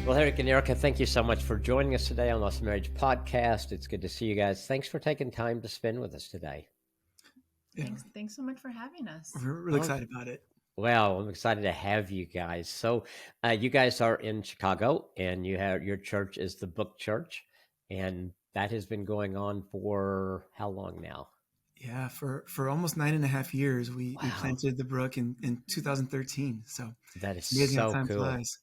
Well, Eric and Erikah, thank you so much for joining us today on Lost Marriage Podcast. It's good to see you guys. Thanks for taking time to spend with us today. Yeah, Thanks so much for having us. we're really Well, excited about it. well, I'm excited to have you guys. So, you guys are in Chicago, and you have your church is the Book Church, and that has been going on for how long now? Yeah, for almost 9.5 years, we Wow, planted the brook in 2013. So that is it's amazing how so time cool. flies.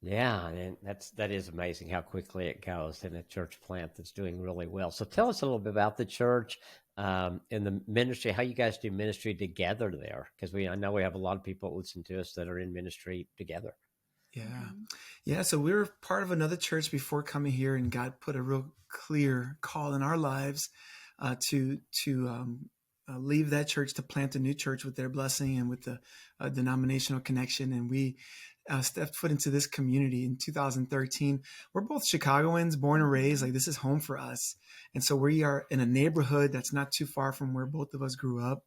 Yeah, and that is amazing how quickly it goes in a church plant that's doing really well. So tell us a little bit about the church and the ministry, how you guys do ministry together there, because I know we have a lot of people that listen to us that are in ministry together. Yeah, Mhm. yeah. So we were part of another church before coming here, and God put a real clear call in our lives to leave that church to plant a new church with their blessing and with the denominational connection. And we stepped foot into this community in 2013. We're both Chicagoans, born and raised. Like, this is home for us, and so we are in a neighborhood that's not too far from where both of us grew up.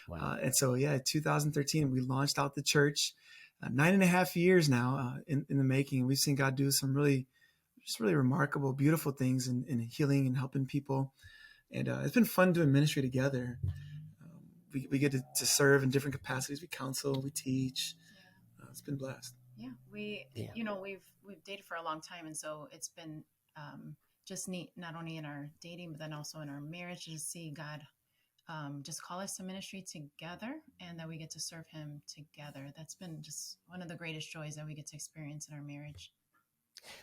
Wow. And so, yeah, 2013, we launched out the church. 9.5 years now in the making. We've seen God do some just really remarkable, beautiful things in healing and helping people. And it's been fun doing ministry together. We get to serve in different capacities. We counsel, we teach. It's been blessed. Yeah, we Yeah. we've dated for a long time, and so it's been just neat, not only in our dating but then also in our marriage, to see God just call us to ministry together, and that we get to serve Him together. That's been just one of the greatest joys that we get to experience in our marriage.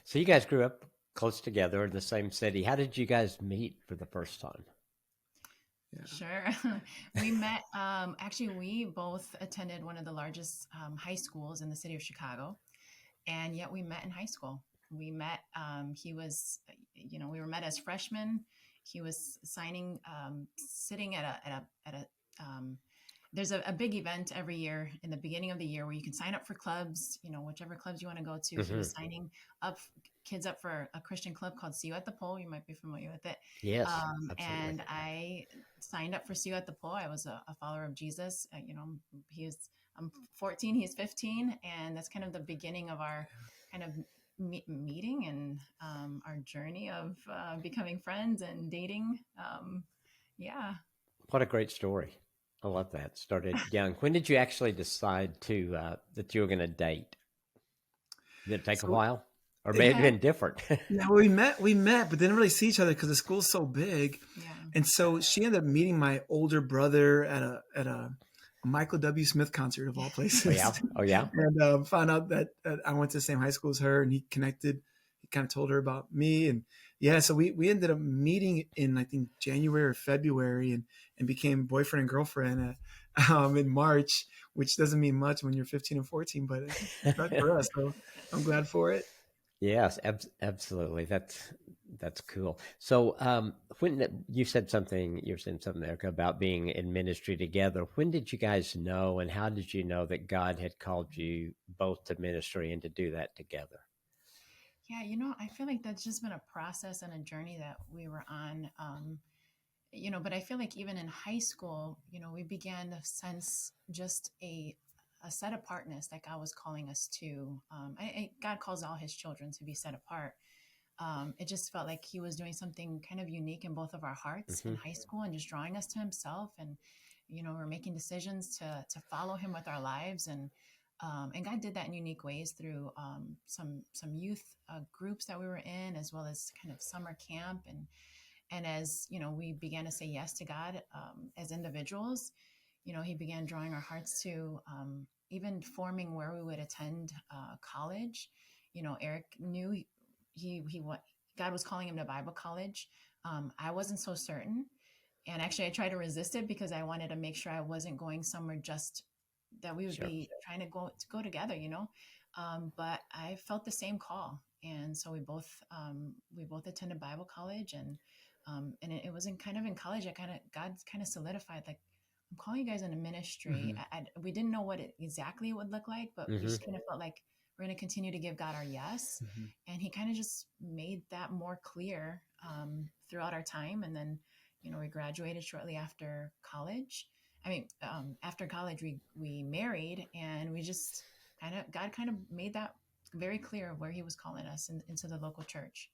So you guys grew up close together in the same city. How did you guys meet for the first time? Yeah. Sure. We met, actually, we both attended one of the largest high schools in the city of Chicago, and yet we met in high school. We met, he was, we were met as freshmen. He was sitting at a there's a big event every year in the beginning of the year where you can sign up for clubs, whichever clubs you want to go to. He Hmm. was signing up kids up for a Christian club called See You at the Pole. You might be familiar with it. Yes, absolutely. And I signed up for See You at the Pole. I was a follower of Jesus. I'm 14, he's 15. And that's kind of the beginning of our kind of meeting and our journey of becoming friends and dating. Yeah. What a great story. I love that. Started young. When did you actually decide to that you were going to date? Did it take a So while, or may it have Yeah. been different? yeah, we met, but didn't really see each other because the school's so big. Yeah. And so she ended up meeting my older brother at a Michael W. Smith concert of all Oh yeah. places. Oh yeah. And found out that I went to the same high school as her, and he connected. He kind of told her about me, and yeah, so we ended up meeting in, I think, January or February, and became boyfriend and girlfriend in March, which doesn't mean much when you're 15 and 14, but it's not for us. So I'm glad for it. Yes, absolutely. That's cool. So, you were saying something, Erica, about being in ministry together. When did you guys know, and how did you know that God had called you both to ministry and to do that together? Yeah, I feel like that's just been a process and a journey that we were on. But I feel like even in high school, we began to sense just a set apartness that God was calling us to. God calls all His children to be set apart. It just felt like He was doing something kind of unique in both of our hearts in Hmm. high school, and just drawing us to Himself. And we're making decisions to follow Him with our lives, and God did that in unique ways through some youth groups that we were in, as well as kind of summer camp. And as we began to say yes to God as individuals, He began drawing our hearts to even forming where we would attend college. Eric knew what God was calling him to Bible college. I wasn't so certain, and actually I tried to resist it because I wanted to make sure I wasn't going somewhere just that we would Sure. be trying to go together. But I felt the same call, and so we both attended Bible college. And it was in college, God kind of solidified, like, I'm calling you guys into ministry. Hmm. We didn't know what it exactly would look like, but we Hmm. just kind of felt like we're going to continue to give God our yes. Hmm. And He kind of just made that more clear throughout our time. And then, we graduated shortly after college. After college, we married, and we just God kind of made that very clear of where he was calling us into the local church.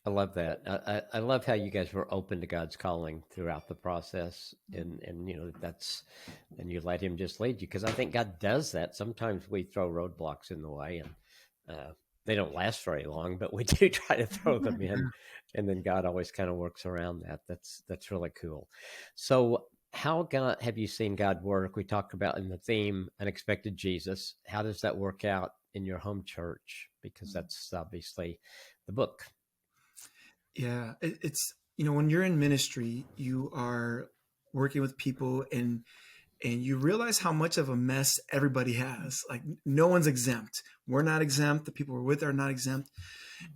I love that. I love how you guys were open to God's calling throughout the process, and and you let Him just lead you, because I think God does that. Sometimes we throw roadblocks in the way, and they don't last very long, but we do try to throw them in, and then God always kind of works around that. That's really cool. So, how God have you seen God work? We talked about in the theme unexpected Jesus. How does that work out in your home church? Because that's obviously the book. Yeah, it's when you're in ministry, you are working with people, and you realize how much of a mess everybody has. Like, no one's exempt. We're not exempt. The people we're with are not exempt.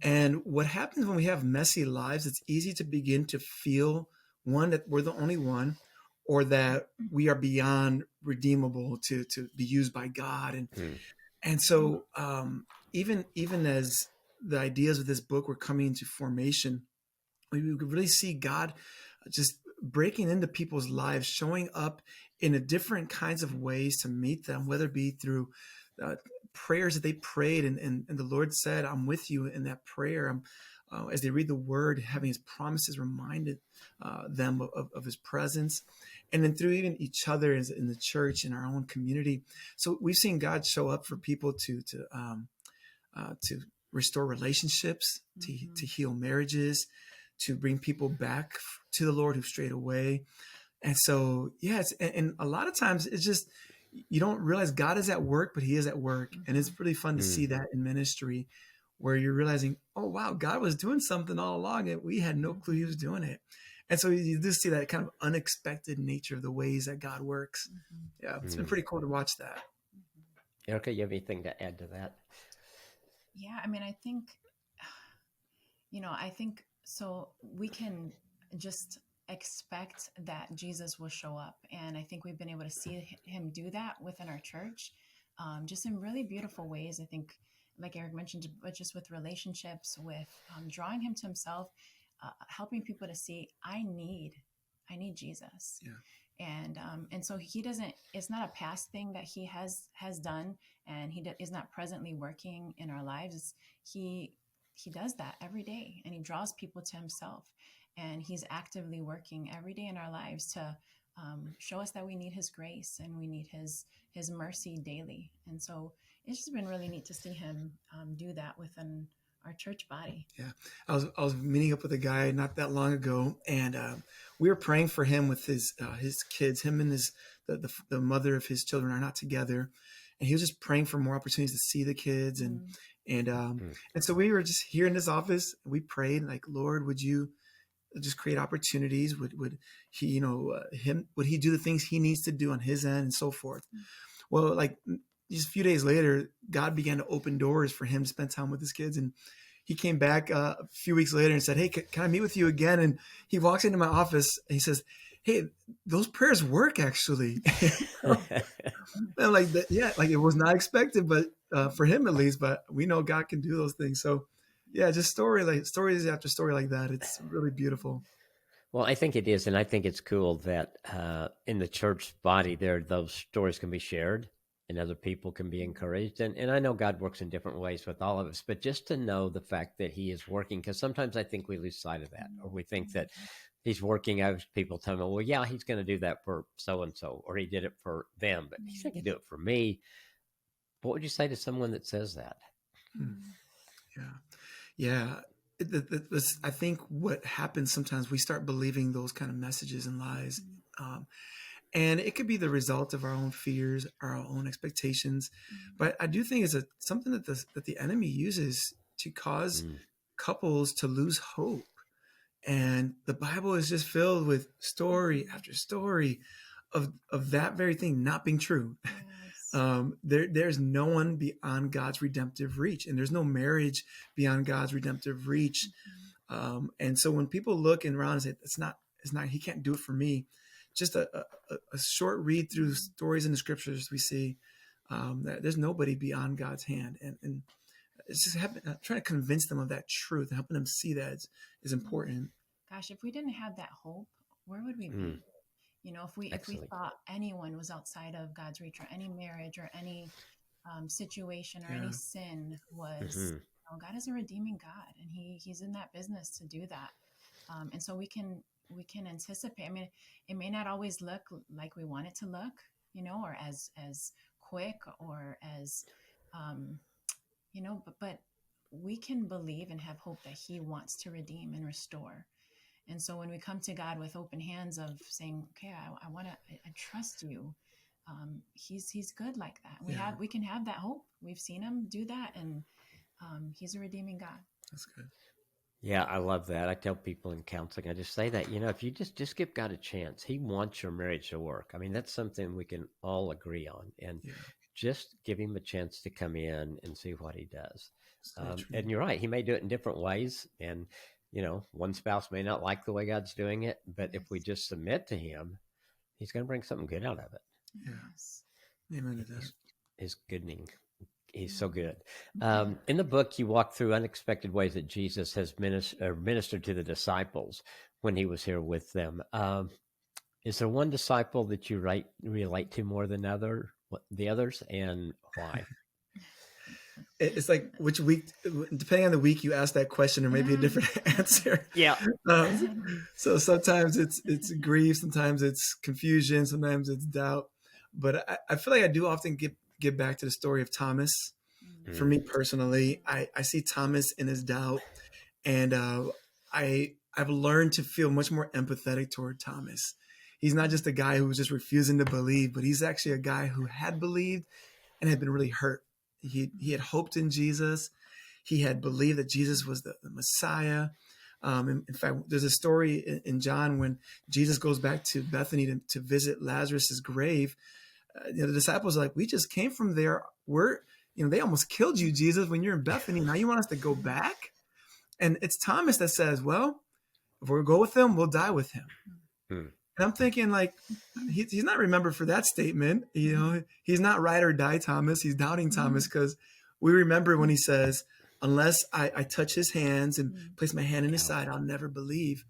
And what happens when we have messy lives, it's easy to begin to feel, one, that we're the only one, or that we are beyond redeemable to be used by God. And so even as the ideas of this book were coming into formation, we could really see God just breaking into people's lives, showing up in a different kinds of ways to meet them, whether it be through prayers that they prayed, and the Lord said, "I'm with you" in that prayer. As they read the Word, having His promises reminded them of His presence, and then through even each other in the church, in our own community. So we've seen God show up for people to restore relationships, to heal marriages, to bring people back to the Lord who strayed away. And so, and a lot of times it's just, you don't realize God is at work, but He is at work. And it's really fun to see that in ministry, where you're realizing, oh, wow, God was doing something all along, and we had no clue He was doing it. And so you just see that kind of unexpected nature of the ways that God works. Yeah, it's been pretty cool to watch that. Erica, you have anything to add to that? Yeah, I mean, I think so we can just expect that Jesus will show up. And I think we've been able to see Him do that within our church, just in really beautiful ways. I think, like Eric mentioned, but just with relationships, with drawing Him to Himself, helping people to see, I need Jesus. Yeah. And so He doesn't, it's not a past thing that He has done, and He is not presently working in our lives. He does that every day, and He draws people to Himself, and He's actively working every day in our lives to show us that we need His grace and we need His mercy daily. And so it's just been really neat to see Him do that within our church body. Yeah, I was meeting up with a guy not that long ago, and we were praying for him with his kids. Him and the mother of his children are not together, and he was just praying for more opportunities to see the kids, and so we were just here in this office. We prayed, like, Lord, would you just create opportunities? Would he, would he do the things he needs to do on his end, and so forth? Well, like, just a few days later, God began to open doors for him to spend time with his kids. And he came back a few weeks later and said, "Hey, can I meet with you again?" And he walks into my office and he says, "Hey, those prayers work, actually." And like that, yeah, like it was not expected, but for him at least. But we know God can do those things. So yeah, just stories after story like that. It's really beautiful. Well, I think it is, and I think it's cool that in the church body, those stories can be shared, and other people can be encouraged. And I know God works in different ways with all of us, but just to know the fact that He is working, because sometimes I think we lose sight of that, or we think that He's working out. People tell me, well, yeah, He's going to do that for so and so, or He did it for them, but He's not going to do it for me. What would you say to someone that says that? Yeah. I think what happens sometimes, we start believing those kind of messages and lies. And it could be the result of our own fears, our own expectations. But I do think it's something that the enemy uses to cause couples to lose hope. And the Bible is just filled with story after story of that very thing not being true. Yes. There's no one beyond God's redemptive reach, and there's no marriage beyond God's redemptive reach. And so when people look around and say, it's not, He can't do it for me, just a short read through stories in the scriptures, we see that there's nobody beyond God's hand. And it's just trying to convince them of that truth and helping them see that is important. Gosh, if we didn't have that hope, where would we be? If we thought anyone was outside of God's reach, or any marriage, or any situation or Yeah. any sin was, Hmm. God is a redeeming God, and he's in that business to do that. And so we can anticipate. I mean, it may not always look like we want it to look, or as quick or as, um, but we can believe and have hope that he wants to redeem and restore. And so when we come to God with open hands of saying, okay, I want to, I trust you. He's good like that. Yeah. We can have that hope. We've seen him do that. And he's a redeeming God. That's good. Yeah, I love that. I tell people in counseling, I just say that, if you just give God a chance, he wants your marriage to work. I mean, that's something we can all agree on. And Yeah. just give him a chance to come in and see what he does. So true. And you're right, he may do it in different ways. And, one spouse may not like the way God's doing it, but if we Yes. just submit to him, he's going to bring something good out of it. Yeah. Yes. Amen to that. His gooding. He's so Mhm. good. Yeah. In the book, you walk through unexpected ways that Jesus has ministered to the disciples when he was here with them. Is there one disciple that you relate to more than the others, and why? It's like which week, depending on the week you ask that question, there may be a different answer. Yeah. So sometimes it's grief, sometimes it's confusion, sometimes it's doubt. But I feel like I do often get back to the story of Thomas. For Mm. me personally, I see Thomas in his doubt, and I've learned to feel much more empathetic toward Thomas. He's not just a guy who was just refusing to believe, but he's actually a guy who had believed and had been really hurt. He had hoped in Jesus. He had believed that Jesus was the Messiah. In fact, there's a story in John when Jesus goes back to Bethany to visit Lazarus's grave. The disciples are like, "We just came from there. They almost killed you, Jesus, when you're in Bethany. Now you want us to go back?" And it's Thomas that says, "Well, if we go with him, we'll die with him." Mm. And I'm thinking, like, he's not remembered for that statement. He's not ride or die Thomas. He's doubting Thomas, because we remember when he says, "Unless I touch his hands and place my hand in his Yeah. side, I'll never believe."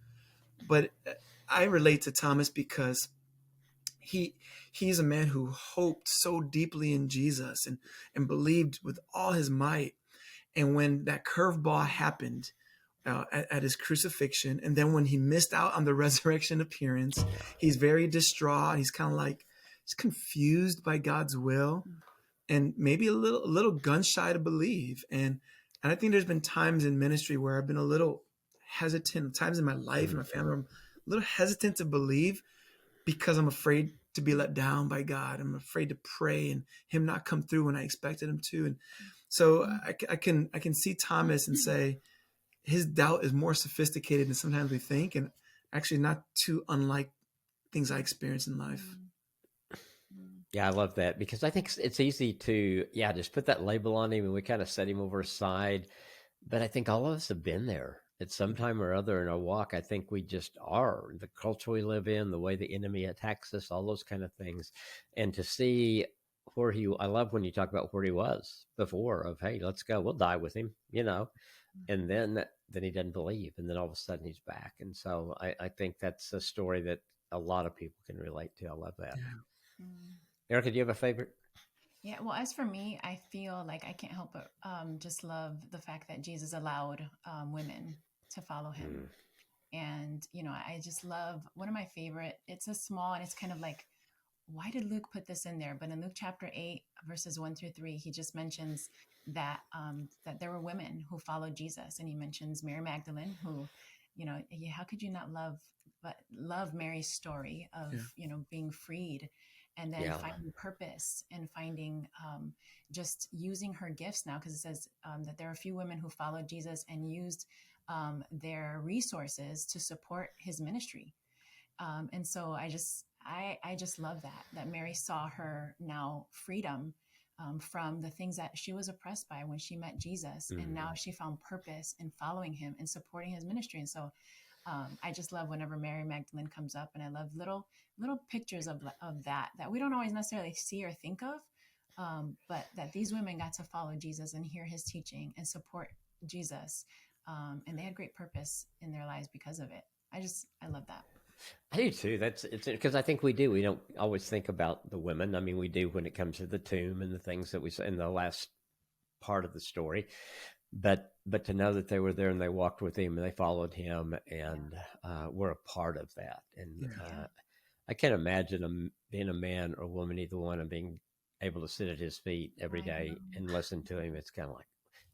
But I relate to Thomas because he's a man who hoped so deeply in Jesus and believed with all his might. And when that curveball happened at his crucifixion, and then when he missed out on the resurrection appearance, he's very distraught. He's kind of like he's confused by God's will, and maybe a little gun shy to believe. And I think there's been times in ministry where I've been a little hesitant. Times in my life and my family, I'm a little hesitant to believe because I'm afraid to be let down by God. I'm afraid to pray and him not come through when I expected him to. And so I can see Thomas and say his doubt is more sophisticated than sometimes we think, and actually not too unlike things I experience in life. Yeah, I love that, because I think it's easy to, just put that label on him and we kind of set him over aside. But I think all of us have been there at some time or other in our walk. I think we just are. The culture we live in, the way the enemy attacks us, all those kind of things. And to see I love when you talk about where he was before of, hey, let's go, we'll die with him, and then he doesn't believe. And then all of a sudden he's back. And so I think that's a story that a lot of people can relate to. I love that. Yeah. Erica, do you have a favorite? Yeah, well, as for me, I feel like I can't help but just love the fact that Jesus allowed women to follow him. And, I just love one of my favorite. It's a small, and it's kind of like, why did Luke put this in there? But in Luke chapter 8, verses 1-3, he just mentions that that there were women who followed Jesus. And he mentions Mary Magdalene, who, how could you not love Mary's story of, being freed, and then finding purpose and finding just using her gifts now, because it says that there are a few women who followed Jesus and used their resources to support his ministry. And so I just love that Mary saw her now freedom from the things that she was oppressed by when she met Jesus. And now she found purpose in following him and supporting his ministry. And so I just love whenever Mary Magdalene comes up, and I love little pictures of that we don't always necessarily see or think of, but that these women got to follow Jesus and hear his teaching and support Jesus, and they had great purpose in their lives because of it. I love that. I do too. It's because I think we do. We don't always think about the women. I mean, we do when it comes to the tomb and the things that we saw in the last part of the story. But to know that they were there and they walked with him and they followed him and were a part of that. And Yeah. I can't imagine being a man or woman, either one, and being able to sit at his feet every I day know. and listen to him. It's kind of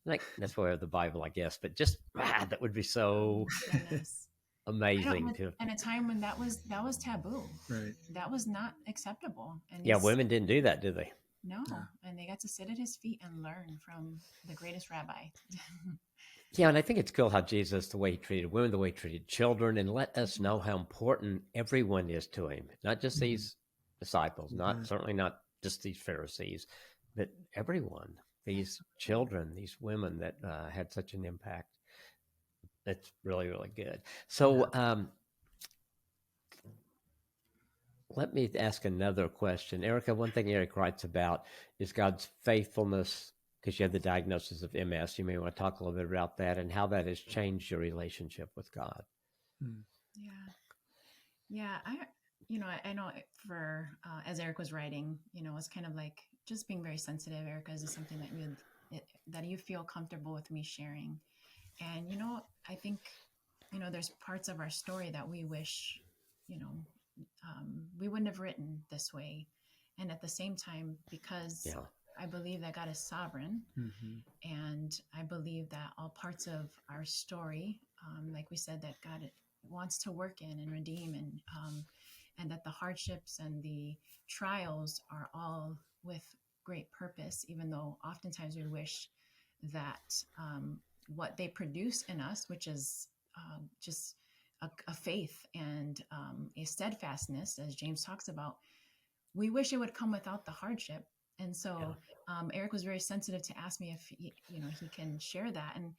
like that's why I have the Bible, I guess. But just that would be Oh so my goodness. I amazing don't to. in a time when that was taboo. Right. That was not acceptable. And Yeah, he's women didn't do that, did they? no, Yeah. and they got to sit at his feet and learn from the greatest rabbi. Yeah, and I think it's cool how Jesus, the way he treated women, the way he treated children, and let us know how important everyone is to him. Not just these disciples, not certainly not just these Pharisees, but everyone. These children, these women that had such an impact. It's really, really good. So let me ask another question. Erikah, one thing Eric writes about is God's faithfulness because you have the diagnosis of MS. You may want to talk a little bit about that and how that has changed your relationship with God. Yeah. Yeah. I know for, as Eric was writing, it's kind of like just being very sensitive. Erica, is this something that you feel comfortable with me sharing? And, I think, there's parts of our story that we wish, you know, we wouldn't have written this way. And at the same time, because I believe that God is sovereign, and I believe that all parts of our story, like we said, that God wants to work in and redeem, and that the hardships and the trials are all with great purpose, even though oftentimes we wish that what they produce in us, which is just a faith and a steadfastness, as James talks about, we wish it would come without the hardship. And so Eric was very sensitive to ask me if he can share that. And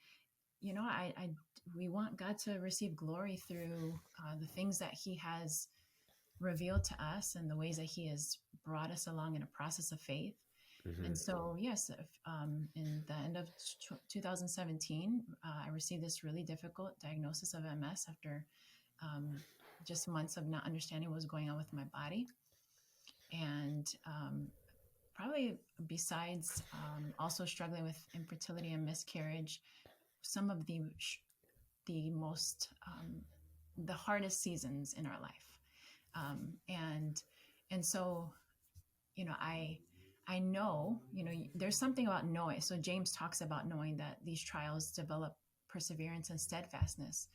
we want God to receive glory through the things that He has revealed to us and the ways that He has brought us along in a process of faith. And so, yes, in the end of 2017, I received this really difficult diagnosis of MS after just months of not understanding what was going on with my body. And probably besides also struggling with infertility and miscarriage, some of the most, the hardest seasons in our life. And so, I know, there's something about knowing. So James talks about knowing that these trials develop perseverance and steadfastness.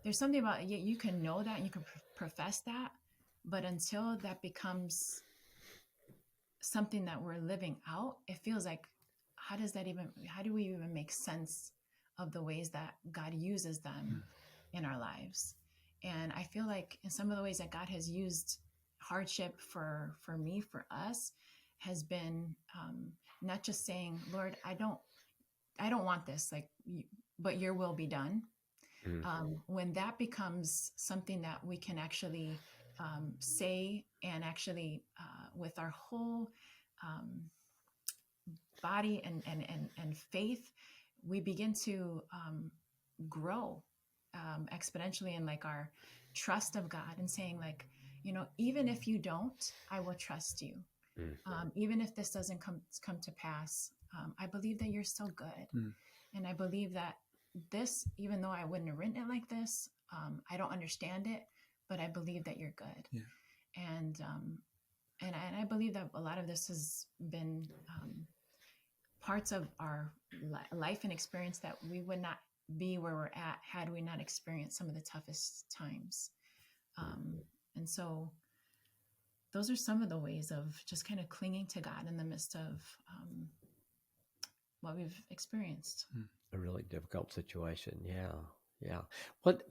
There's something about you can know that, you can profess that, but until that becomes something that we're living out, it feels like, how do we even make sense of the ways that God uses them in our lives? And I feel like in some of the ways that God has used hardship for me, for us, has been not just saying, Lord, I don't want this, but your will be done. When that becomes something that we can actually say, and actually with our whole body and faith, we begin to grow exponentially in our trust of God, and saying even if you don't, I will trust you. Even if this doesn't come to pass, I believe that you're still good. And I believe that this, even though I wouldn't have written it like this, I don't understand it, but I believe that you're good. Yeah. And I believe that a lot of this has been parts of our life and experience that we would not be where we're at had we not experienced some of the toughest times. And so those are some of the ways of just kind of clinging to God in the midst of what we've experienced. A really difficult situation. Yeah.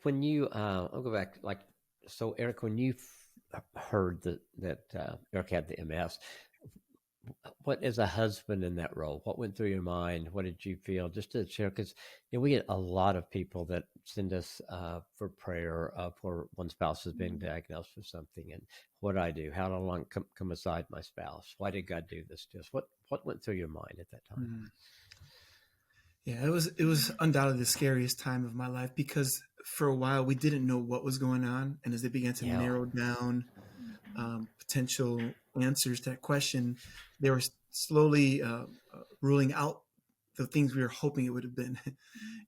When you, I'll go back, so Eric, when you heard that Eric had the MS, what, as a husband in that role, what went through your mind? What did you feel? Just to share, because we get a lot of people that send us for prayer for one spouse has been diagnosed with something, and what do I do? How do I come aside my spouse? Why did God do this to us? What went through your mind at that time? Yeah, it was undoubtedly the scariest time of my life because for a while we didn't know what was going on, and as they began to Yeah. narrow down Mhm. potential answers to that question, they were slowly ruling out the things we were hoping it would have been.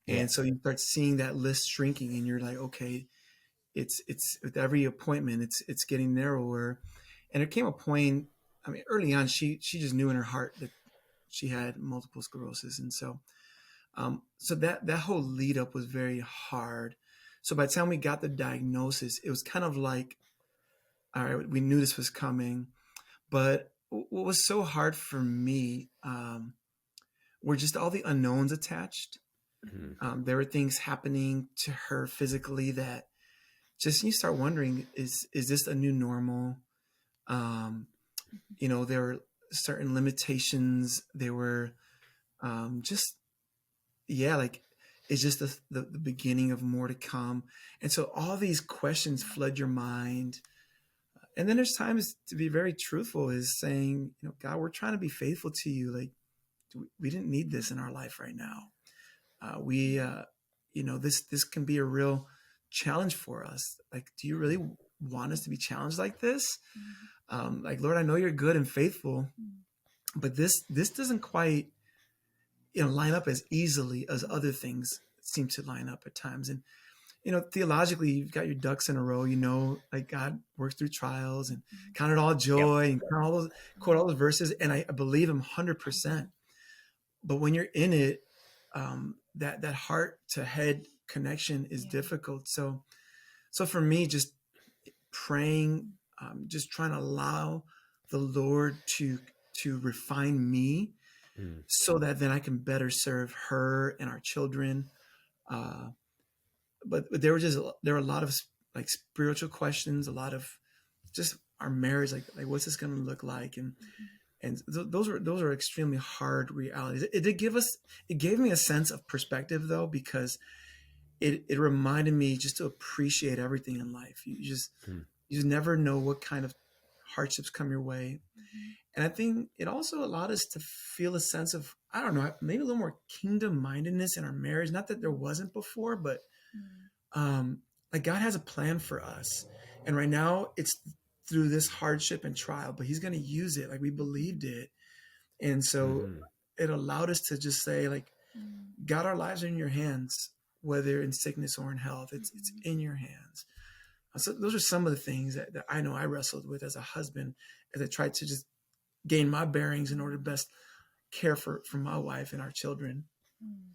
And so Yes. you start seeing that list shrinking, and you're like, okay, it's with every appointment, it's getting narrower. And there came a point. I mean, early on, she just knew in her heart that she had multiple sclerosis, and so that whole lead up was very hard. So by the time we got the diagnosis, it was kind of like, all right, we knew this was coming. But what was so hard for me were just all the unknowns attached. Mhm. There were things happening to her physically that just you start wondering, is this a new normal? Um, there were certain limitations. There were just yeah, like it's just the beginning of more to come. And so all these questions flood your mind. And then there's times to be very truthful is saying, God, we're trying to be faithful to you. Like we didn't need this in our life right now. We this can be a real challenge for us. Like, do you really want us to be challenged like this? Mhm. Like, Lord, I know you're good and faithful, but this doesn't quite line up as easily as other things seem to line up at times. And theologically, you've got your ducks in a row. Like God works through trials and Mhm. count it all Yep. joy and count all those quote all those verses, and I believe him 100%. But when you're in it, that heart to head connection is Yeah. difficult. So for me, just praying, just trying to allow the Lord to refine me Mm. so that then I can better serve her and our children. Uh, but there were a lot of like spiritual questions, a lot of just our marriage, like what's this going to look like, and those are extremely hard realities. It gave me a sense of perspective though, because it reminded me just to appreciate everything in life. Mm. You just never know what kind of hardships come your way. Mhm. And I think it also allowed us to feel a sense of, I don't know, maybe a little more kingdom mindedness in our marriage. Not that there wasn't before, but Mhm. um, like God has a plan for us. And right now it's through this hardship and trial, but he's going to use it. Like we believed it. And so Mhm. it allowed us to just say, like, Mhm. God, our lives are in your hands, whether in sickness or in health. It's Mhm. in your hands. So those are some of the things that I know I wrestled with as a husband, as I tried to just gain my bearings in order to best care for my wife and our children. Mhm.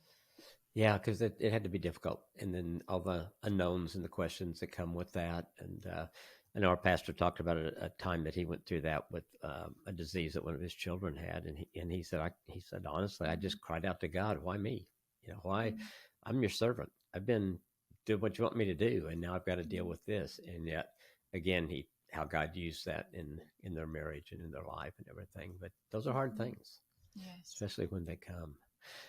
Yeah, because it had to be difficult, and then all the unknowns and the questions that come with that. And I know our pastor talked about a time that he went through that with a disease that one of his children had, and he said honestly, I just cried out to God, why me? Why? Mhm. I'm your servant. I've been doing what you want me to do, and now I've got to deal with this. And yet, again, he how God used that in their marriage and in their life and everything. But those are hard Mhm. things, Yes. especially when they come.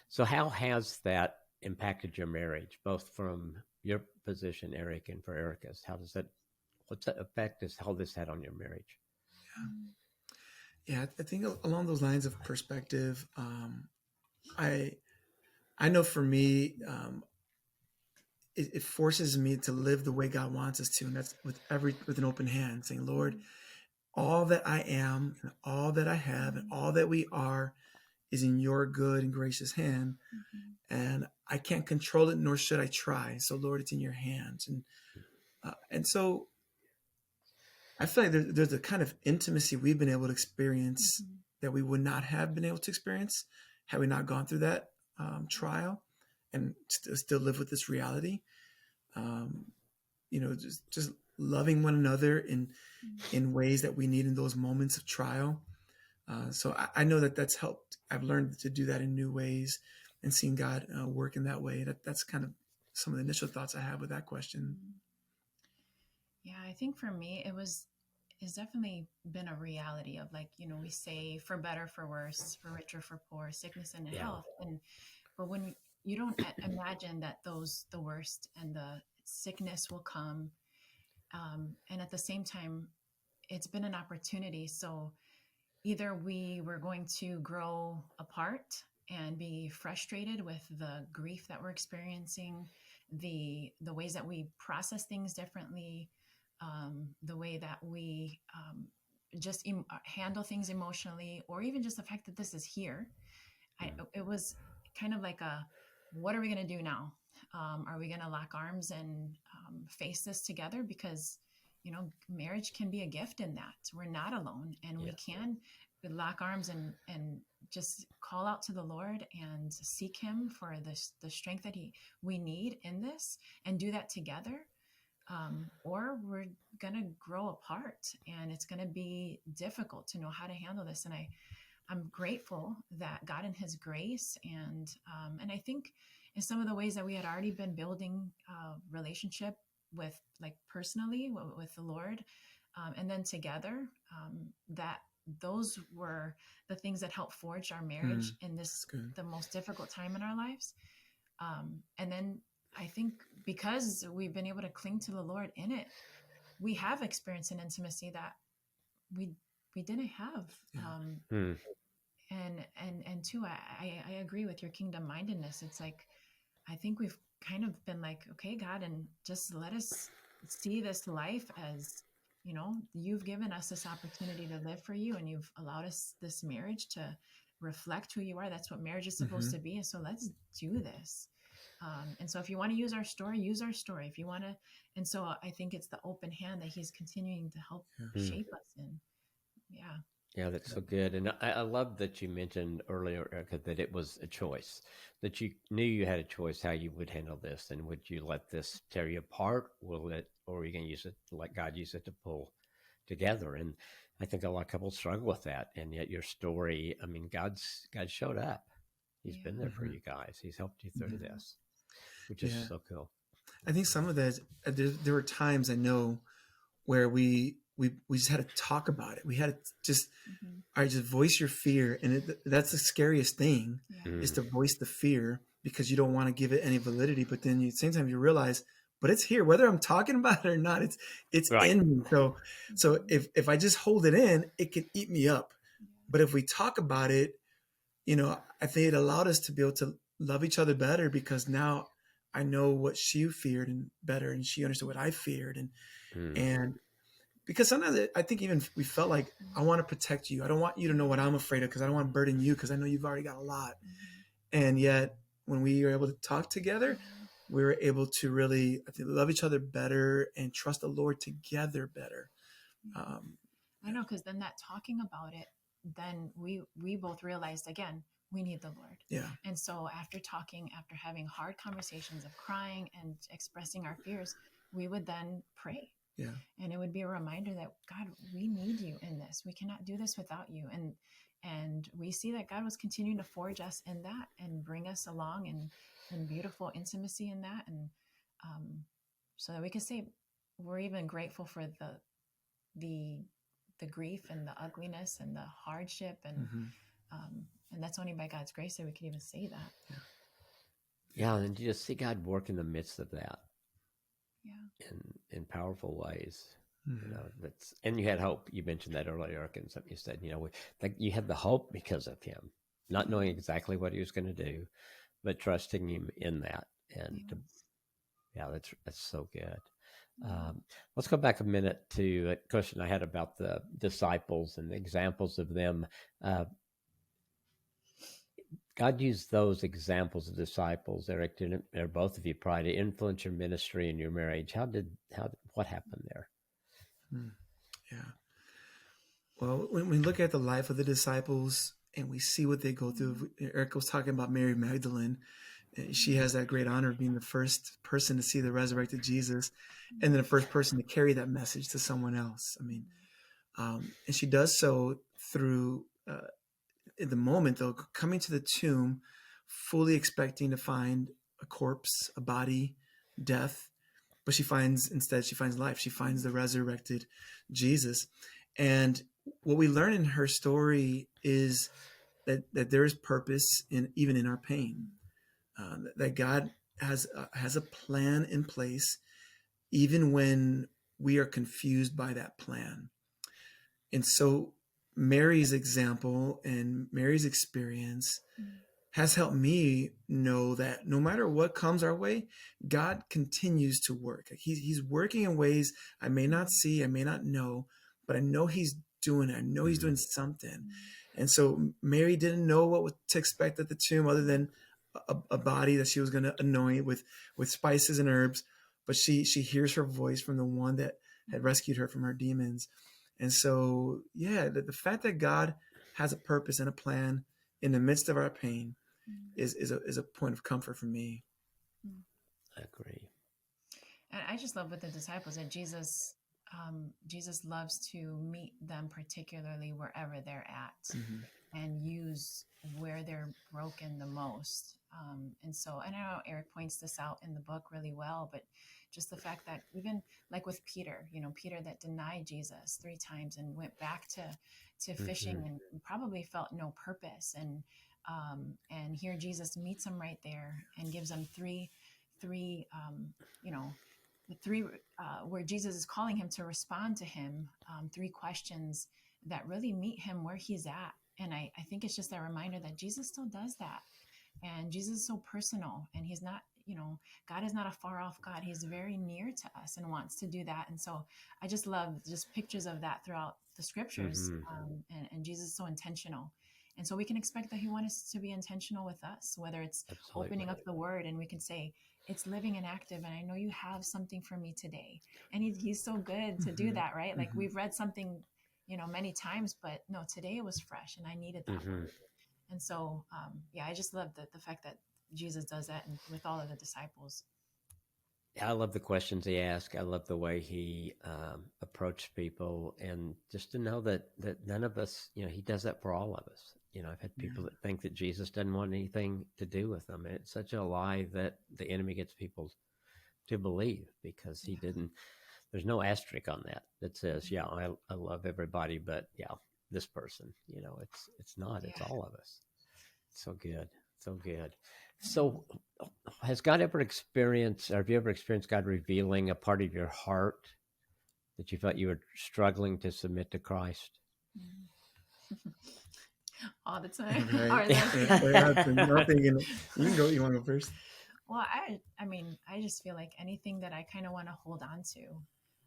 So, how has that impacted your marriage, both from your position, Eric, and for Erica's? What's that effect has how this had on your marriage? Mhm. Yeah, I think along those lines of perspective, I I know for me, it forces me to live the way God wants us to, and that's with an open hand, saying, Lord, all that I am and all that I have and all that we are is in your good and gracious hand, Mhm. and I can't control it, nor should I try. So, Lord, it's in your hands, and so I feel like there's a kind of intimacy we've been able to experience Mhm. that we would not have been able to experience had we not gone through that trial and still live with this reality. Um, just loving one another in ways that we need in those moments of trial. So I know that that's helped. I've learned to do that in new ways and seeing God work in that way. That's kind of some of the initial thoughts I have with that question. Mhm. Yeah, I think for me, it's definitely been a reality of, like, we say for better, for worse, for richer, for poor, sickness and in Yeah. health. And but when you don't imagine that the worst and the sickness will come, and at the same time, it's been an opportunity. So either we were going to grow apart and be frustrated with the grief that we're experiencing, the ways that we process things differently, the way that we just handle things emotionally, or even just the fact that this is here. It was kind of like what are we going to do now? Are we going to lock arms and face this together? Because, marriage can be a gift in that. We're not alone, and we can lock arms and just call out to the Lord and seek him for the strength that we need in this, and do that together. Or we're going to grow apart, and it's going to be difficult to know how to handle this. And I'm grateful that God in his grace, and I think in some of the ways that we had already been building relationship with, like, personally with the Lord, and then together, that those were the things that helped forge our marriage in this, the most difficult time in our lives. And then I think because we've been able to cling to the Lord in it, we have experienced an intimacy that we didn't have. And too, I agree with your kingdom mindedness. It's like, I think we've kind of been like, okay, God, and just let us see this life as, you've given us this opportunity to live for you, and you've allowed us this marriage to reflect who you are. That's what marriage is supposed to be. And so let's do this. And so if you want to use our story, use our story. If you want to. And so I think it's the open hand that he's continuing to help shape us in. Yeah. Yeah, that's so good. And I love that you mentioned earlier, Erikah, that it was a choice, that you knew you had a choice how you would handle this. And would you let this tear you apart? Or are you going to use it, let God use it to pull together? And I think a lot of couples struggle with that. And yet your story, I mean, God showed up. He's been there for you guys. He's helped you through this, which is so cool. I think some of that, there were times I know where we just had to talk about it. We had to just, all right, just voice your fear. And that's the scariest thing, is to voice the fear, because you don't want to give it any validity. But then at the same time, you realize, but it's here, whether I'm talking about it or not, it's right in me. So if I just hold it in, it can eat me up. But if we talk about it, I think it allowed us to be able to love each other better, because now I know what she feared and better, and she understood what I feared. And because sometimes I think even we felt like, I want to protect you. I don't want you to know what I'm afraid of, because I don't want to burden you, because I know you've already got a lot. And yet when we were able to talk together, we were able to really, I think, love each other better and trust the Lord together better. I know, because then that talking about it, then we both realized, again, we need the Lord. Yeah. And so after having hard conversations of crying and expressing our fears, we would then pray. Yeah. And it would be a reminder that, God, we need you in this. We cannot do this without you. And we see that God was continuing to forge us in that and bring us along in beautiful intimacy in that. And so that we can say we're even grateful for the grief and the ugliness and the hardship. And that's only by God's grace that we can even say that. Yeah. And you just see God work in the midst of that. Yeah. In powerful ways. And you had hope. You mentioned that earlier, Eric, and something you said, you had the hope because of him, not knowing exactly what he was going to do, but trusting him in that. And that's so good. Let's go back a minute to a question I had about the disciples and the examples of them. God used those examples of disciples, Eric, or both of you, probably, to influence your ministry and your marriage. What happened there? Yeah. Well, when we look at the life of the disciples and we see what they go through, Eric was talking about Mary Magdalene. She has that great honor of being the first person to see the resurrected Jesus, and then the first person to carry that message to someone else. I mean, and she does so through, in the moment, though, coming to the tomb, fully expecting to find a corpse, a body, death. But she finds life. She finds the resurrected Jesus. And what we learn in her story is that there is purpose even in our pain. That God has a plan in place, even when we are confused by that plan. And so Mary's example and Mary's experience has helped me know that no matter what comes our way, God continues to work. Like he's working in ways I may not see, I may not know, but I know he's doing it. I know he's doing something. And so Mary didn't know to expect at the tomb other than a body that she was going to anoint with spices and herbs. But she hears her voice from the one that had rescued her from her demons. And so, yeah, the fact that God has a purpose and a plan in the midst of our pain is a point of comfort for me. I agree. And I just love with the disciples that Jesus loves to meet them, particularly wherever they're at, and use where they're broken the most. And so, and I know Eric points this out in the book really well, but just the fact that even like with Peter, Peter that denied Jesus 3 times and went back to fishing and probably felt no purpose. And here Jesus meets him right there and gives him three, where Jesus is calling him to respond to him, 3 questions that really meet him where he's at. And I think it's just a reminder that Jesus still does that. And Jesus is so personal, and he's not, God is not a far off God. He's very near to us and wants to do that. And so I just love just pictures of that throughout the scriptures. And Jesus is so intentional. And so we can expect that he wants us to be intentional with us, whether it's opening up the word and we can say, it's living and active. And I know you have something for me today. And he's so good to do that, right? Like we've read something, many times, but no, today it was fresh and I needed that word. And so, I just love the fact that Jesus does that with all of the disciples. I love the questions he asked. I love the way he approached people, and just to know that none of us, he does that for all of us. I've had people that think that Jesus doesn't want anything to do with them. And it's such a lie that the enemy gets people to believe, because he didn't. There's no asterisk on that says, I love everybody, but this person. It's not. It's all of us. So good. So good. So has God ever experienced, or have you ever experienced God revealing a part of your heart that you felt you were struggling to submit to Christ? All the time. Right. You can go. You want to go first? Well, I mean, I just feel like anything that I kind of want to hold on to,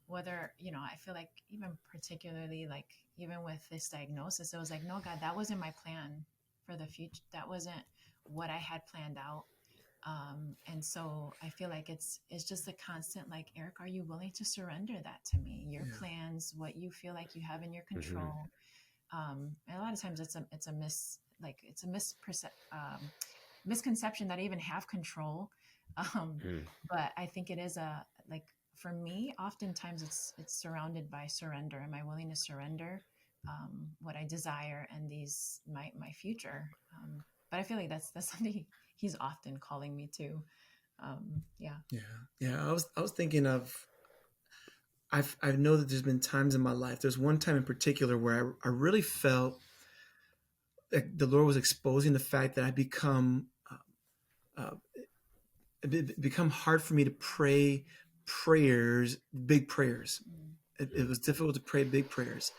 whether, I feel like even particularly like even with this diagnosis, it was like, no, God, that wasn't my plan for the future. That wasn't what I had planned out. And so I feel like it's just a constant, like, Eric, are you willing to surrender that to me? Your plans, what you feel like you have in your control. And a lot of times it's a misconception that I even have control. But I think it is for me, oftentimes it's surrounded by surrender. Am I willing to surrender what I desire and my future? But I feel like that's something he's often calling me to. I was thinking of, I know that there's been times in my life. There's one time in particular where I really felt like the Lord was exposing the fact that I become hard for me to pray big prayers. It was difficult to pray big prayers.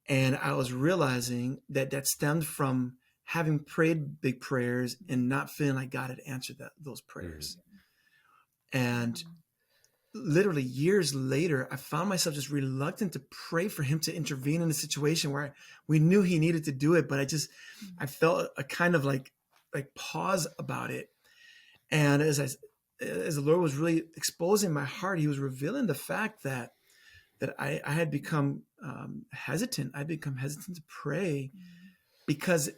And I was realizing that stemmed from having prayed big prayers and not feeling like God had answered those prayers. And literally years later, I found myself just reluctant to pray for him to intervene in a situation where we knew he needed to do it, but I felt a kind of like pause about it. And as the Lord was really exposing my heart, he was revealing the fact that I had become hesitant. I'd become hesitant to pray because,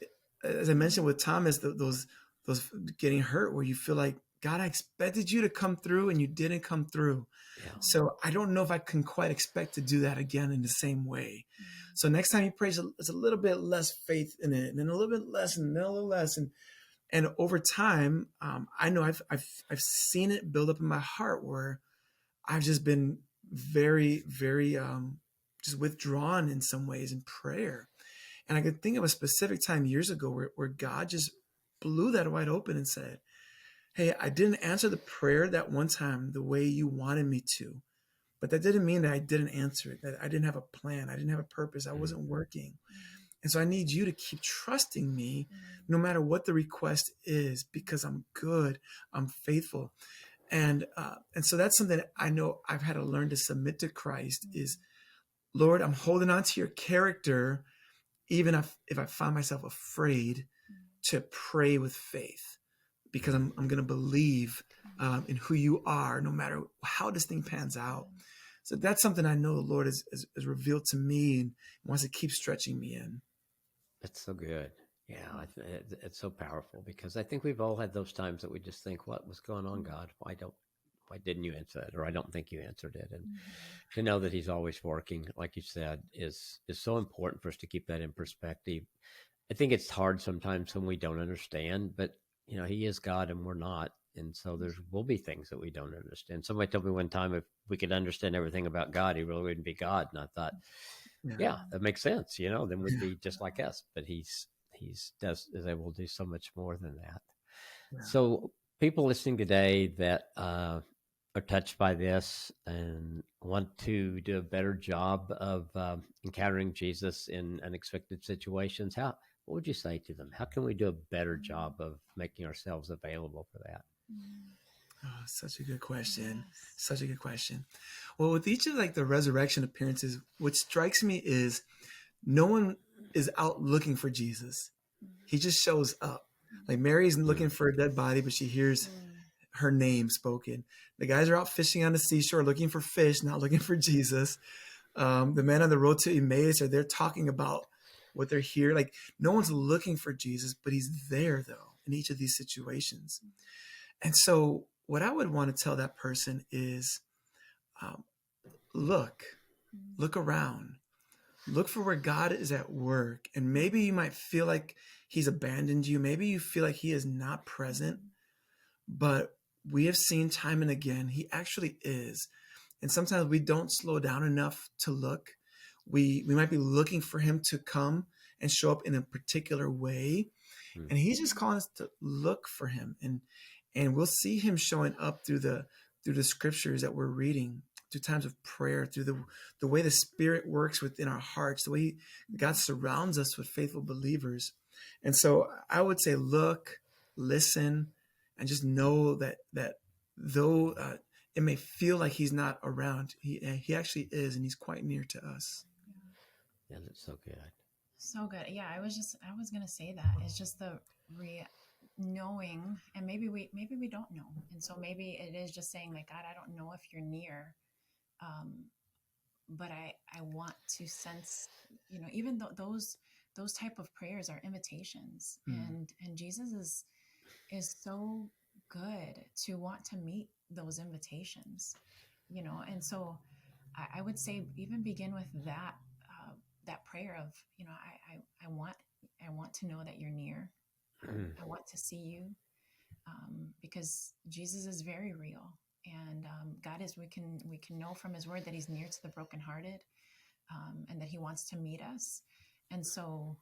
as I mentioned with Thomas, those getting hurt where you feel like, God, I expected you to come through and you didn't come through. Yeah. So I don't know if I can quite expect to do that again in the same way. So next time he prays, it's a little bit less faith in it, and then a little bit less, and then a little less. And over time, I know I've seen it build up in my heart where I've just been very, very just withdrawn in some ways in prayer. And I could think of a specific time years ago where God just blew that wide open and said, hey, I didn't answer the prayer that one time the way you wanted me to, but that didn't mean that I didn't answer it, that I didn't have a plan. I didn't have a purpose. I wasn't working. And so I need you to keep trusting me no matter what the request is, because I'm good, I'm faithful. And so that's something that I know I've had to learn to submit to Christ is, Lord, I'm holding on to your character, even if I find myself afraid to pray with faith, because I'm going to believe in who you are, no matter how this thing pans out. So that's something I know the Lord has revealed to me and wants to keep stretching me in. That's so good. Yeah, it's so powerful, because I think we've all had those times that we just think, "What was going on, God? Why didn't you answer it?" Or I don't think you answered it. And to know that He's always working, like you said, is so important for us to keep that in perspective. I think it's hard sometimes when we don't understand, but He is God and we're not, and so there will be things that we don't understand. Somebody told me one time, if we could understand everything about God, He really wouldn't be God. And I thought, yeah, that makes sense. Then we'd be just like us. But He's is able to do so much more than that. Yeah. So people listening today that are touched by this and want to do a better job of encountering Jesus in unexpected situations, what would you say to them? How can we do a better job of making ourselves available for that? Oh, such a good question. Yes. Such a good question. Well, with each of the resurrection appearances, what strikes me is no one is out looking for Jesus. He just shows up. Like Mary's looking for a dead body, but she hears her name spoken. The guys are out fishing on the seashore looking for fish, not looking for Jesus. The men on the road to Emmaus are there talking about what they're here. Like no one's looking for Jesus, but He's there though in each of these situations. And so what I would want to tell that person is, look around, look for where God is at work. And maybe you might feel like He's abandoned you. Maybe you feel like He is not present, but we have seen time and again, He actually is. And sometimes we don't slow down enough to look. We might be looking for Him to come and show up in a particular way. And He's just calling us to look for Him. And we'll see Him showing up through the scriptures that we're reading, through times of prayer, through the way the Spirit works within our hearts, the way God surrounds us with faithful believers. And so I would say, look, listen, and just know that though it may feel like He's not around, he actually is, and He's quite near to us. Yeah, that's so good. So good. Yeah, I was going to say that. It's just the knowing, and maybe we don't know. And so maybe it is just saying, like, God, I don't know if you're near. But I want to sense, even though those type of prayers are invitations, and Jesus is so good to want to meet those invitations, and so I would say even begin with that prayer of, I want to know that you're near. I want to see you, because Jesus is very real. And God is, we can know from His word that He's near to the brokenhearted, and that He wants to meet us. And so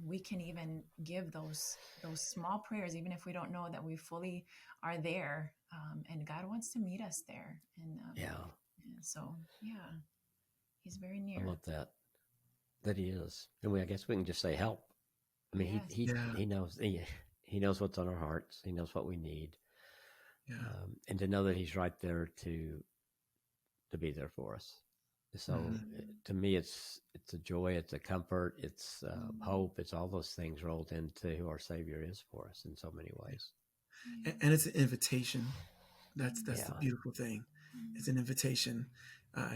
we can even give those small prayers, even if we don't know that we fully are there. And God wants to meet us there. And so He's very near. I love that He is. And I guess we can just say help. I mean, yes. He knows. He knows what's on our hearts. He knows what we need. Yeah. And to know that He's right there to be there for us. So to me, it's a joy, it's a comfort, it's hope, it's all those things rolled into who our Savior is for us in so many ways. And it's an invitation. That's the beautiful thing. It's an invitation.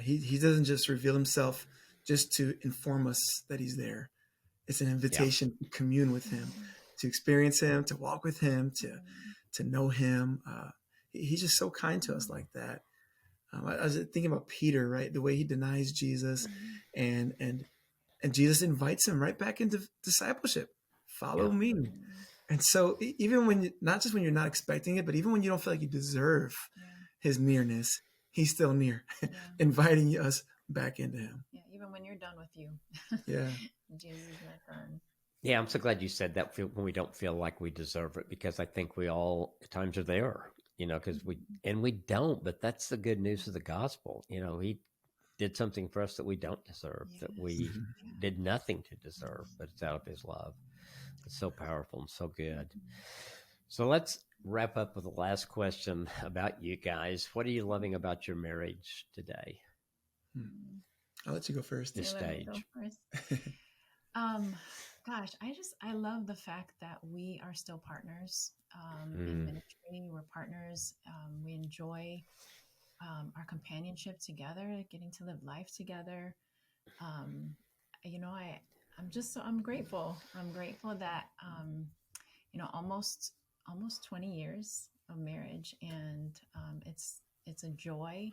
He doesn't just reveal Himself just to inform us that He's there. It's an invitation to commune with Him, to experience Him, to walk with Him, to know Him. He's just so kind to us like that. I was thinking about Peter, right? The way he denies Jesus, and Jesus invites him right back into discipleship. Follow me. And so even when not just when you're not expecting it, but even when you don't feel like you deserve His nearness, He's still near, inviting us back into Him. Yeah, even when you're done with you. Jesus is not done. Yeah, I'm so glad you said that, when we don't feel like we deserve it, because I think we all at times are there, because we don't, but that's the good news of the gospel. did something for us that we don't deserve, that Yes. we Mhm. Yeah. did nothing to deserve, but it's out of his love. It's so powerful and so good. So let's wrap up with the last question about you guys. What are you loving about your marriage today, Hmm. I'll let you go first. this You let me go stage? first. Um, Gosh, I love the fact that we are still partners in Mm, ministry. We're partners. We enjoy our companionship together, getting to live life together. Um, I'm grateful. I'm grateful that almost 20 years of marriage, and it's a joy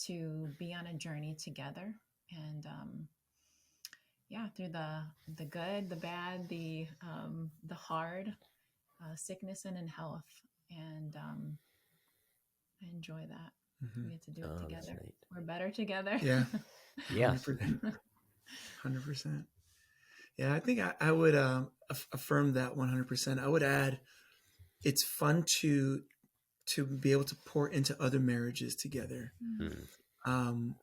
to be on a journey together, and yeah, through the good, the bad, the hard, sickness and in health, and I enjoy that. Mhm. We get to do it oh, that's together. neat. We're better together. Yeah, Yes. 100%. 100%. Yeah, I think I would affirm that 100%. I would add, it's fun to be able to pour into other marriages together. Mm, Um,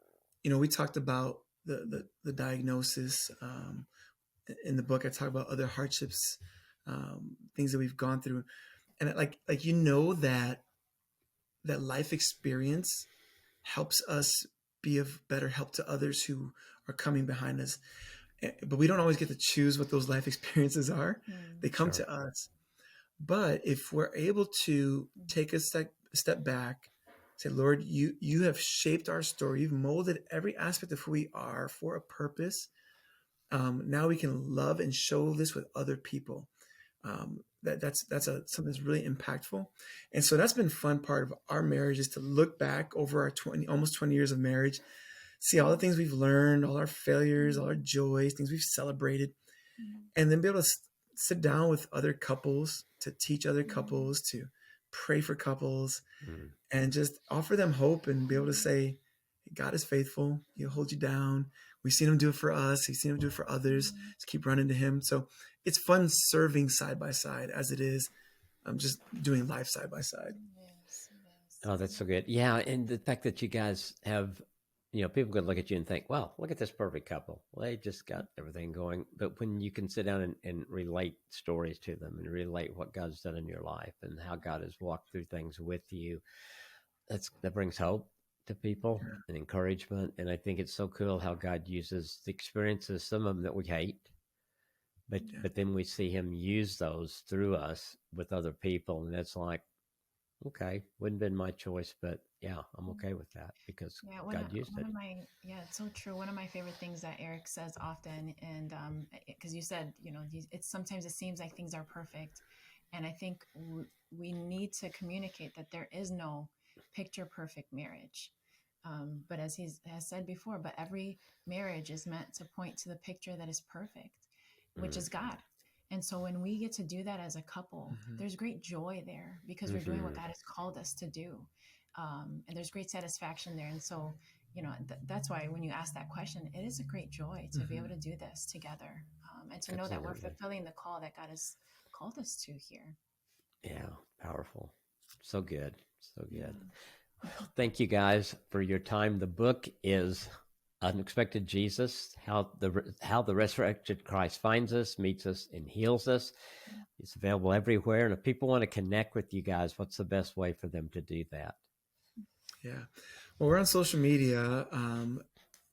we talked about the diagnosis. In the book, I talk about other hardships, things that we've gone through, and like that life experience helps us be of better help to others who are coming behind us. But we don't always get to choose what those life experiences are. They come sure. to us. But if we're able to take a step back, say, Lord, you have shaped our story. You've molded every aspect of who we are for a purpose. Now we can love and show this with other people. Something that's really impactful. And so that's been fun part of our marriage, is to look back over our almost 20 years of marriage, see all the things we've learned, all our failures, all our joys, things we've celebrated, and then be able to sit down with other couples, to teach other couples, to pray for couples, Mm, and just offer them hope and be able to say, God is faithful. He'll hold you down. We've seen him do it for us. We've seen him do it for others. Just keep running to him. So it's fun serving side by side as it is just doing life side by side. Yes, yes. oh, that's so good. Yeah, and the fact that you guys have, people could look at you and think, "Well, look at this perfect couple. Well, they just got everything going." But when you can sit down and relate stories to them and relate what God's done in your life and how God has walked through things with you, that brings hope to people Yeah. and encouragement. And I think it's so cool how God uses the experiences, some of them that we hate, but Yeah. but then we see Him use those through us with other people, and it's like, okay, wouldn't have been my choice, but yeah, I'm okay with that because Yeah, God used one it. of my yeah, it's so true. One of my favorite things that Eric says often, and because you said, it's sometimes it seems like things are perfect, and I think we need to communicate that there is no picture perfect marriage. But as he has said before, but every marriage is meant to point to the picture that is perfect, which Mm. is God. And so when we get to do that as a couple, Mm-hmm. there's great joy there because we're doing what God has called us to do. And there's great satisfaction there. And so, that's why when you ask that question, it is a great joy to be able to do this together, and to know that we're Absolutely. fulfilling the call that God has called us to here. Yeah, powerful. So good. So good. Yeah. Well, thank you guys for your time. The book is Unexpected Jesus, how the resurrected Christ finds us, meets us, and heals us. It's available everywhere. And if people want to connect with you guys, what's the best way for them to do that? Yeah. Well, we're on social media.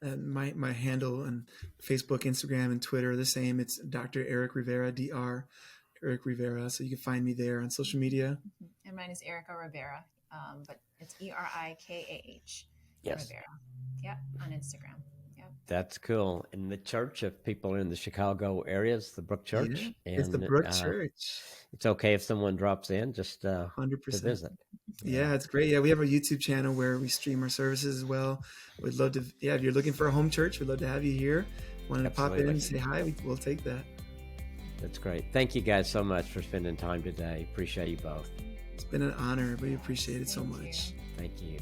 And my handle on Facebook, Instagram, and Twitter are the same. It's Dr. Eric Rivera, Dr. Eric Rivera. So you can find me there on social media. And mine is Erikah Rivera, but it's Erikah Yes. Rivera. Yep, on Instagram. Yep. That's cool. And the church, if people are in the Chicago area, it's the Brook Church. Yeah, it's the And Brook Church. it's okay if someone drops in just to 100%. visit. Yeah, it's great. Yeah, we have a YouTube channel where we stream our services as well. We'd love to, if you're looking for a home church, we'd love to have you here. Wanted to pop in and say hi, we'll take that. That's great. Thank you guys so much for spending time today. Appreciate you both. It's been an honor. We appreciate it so much. Thank you.